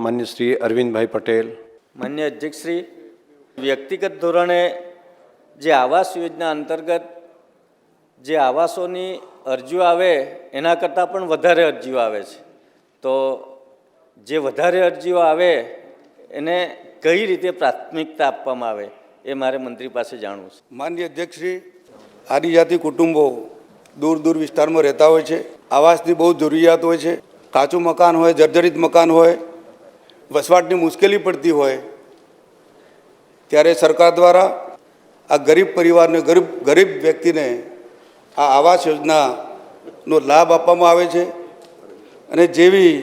માન્ય શ્રી અરવિંદભાઈ પટેલ. માન્ય અધ્યક્ષશ્રી, વ્યક્તિગત ધોરણે જે આવાસ યોજના અંતર્ગત જે આવાસોની અરજીઓ આવે એના કરતાં પણ વધારે અરજીઓ આવે છે, તો જે વધારે અરજીઓ આવે એને કઈ રીતે પ્રાથમિકતા આપવામાં આવે એ મારે મંત્રી પાસે જાણવું છે. માન્ય અધ્યક્ષશ્રી, આદિજાતિ કુટુંબો દૂર દૂર વિસ્તારમાં રહેતા હોય છે. આવાસની બહુ જરૂરિયાત હોય છે. કાચું મકાન હોય, જર્જરિત મકાન હોય, વસવાટની મુશ્કેલી પડતી હોય, ત્યારે સરકાર દ્વારા આ ગરીબ પરિવારને, ગરીબ વ્યક્તિને આ આવાસ યોજનાનો લાભ આપવામાં આવે છે. અને જેવી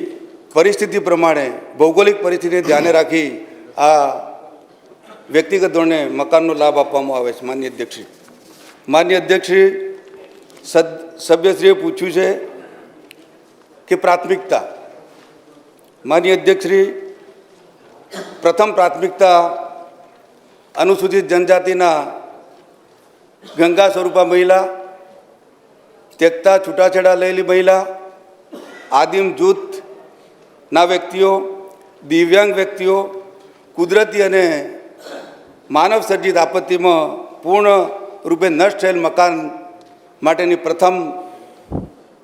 પરિસ્થિતિ પ્રમાણે, ભૌગોલિક પરિસ્થિતિને ધ્યાને રાખી આ વ્યક્તિગત ધોરણે મકાનનો લાભ આપવામાં આવે છે. માન્ય અધ્યક્ષશ્રી, સભ્યશ્રીએ પૂછ્યું છે કે પ્રાથમિકતા. માન્ય અધ્યક્ષશ્રી, પ્રથમ પ્રાથમિકતા અનુસૂચિત જનજાતિના ગંગા સ્વરૂપા મહિલા, ત્યક્તા છૂટાછેડા લયેલી મહિલા, આદિમ જૂથના વ્યક્તિઓ, દિવ્યાંગ વ્યક્તિઓ, કુદરતી અને માનવ સર્જિત આપત્તિમાં પૂર્ણ રૂપે નષ્ટ થયેલ મકાન માટેની પ્રથમ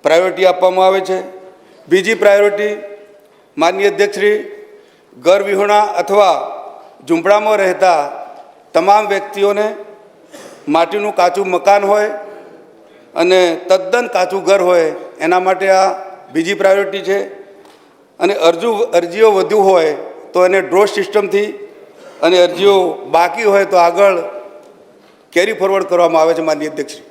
પ્રાયોરિટી આપવામાં આવે છે. બીજી પ્રાયોરિટી, માનનીય અધ્યક્ષશ્રી, ઘર વિહોણા અથવા ઝૂંપડામાં રહેતા તમામ વ્યક્તિઓને માટીનું કાચું મકાન હોય અને તદ્દન કાચું ઘર હોય એના માટે આ બીજી પ્રાયોરિટી છે. અને અરજીઓ વધુ હોય તો એને ડ્રો સિસ્ટમથી, અને અરજીઓ બાકી હોય તો આગળ કેરી ફોરવર્ડ કરવામાં આવે છે. માનનીય અધ્યક્ષશ્રી.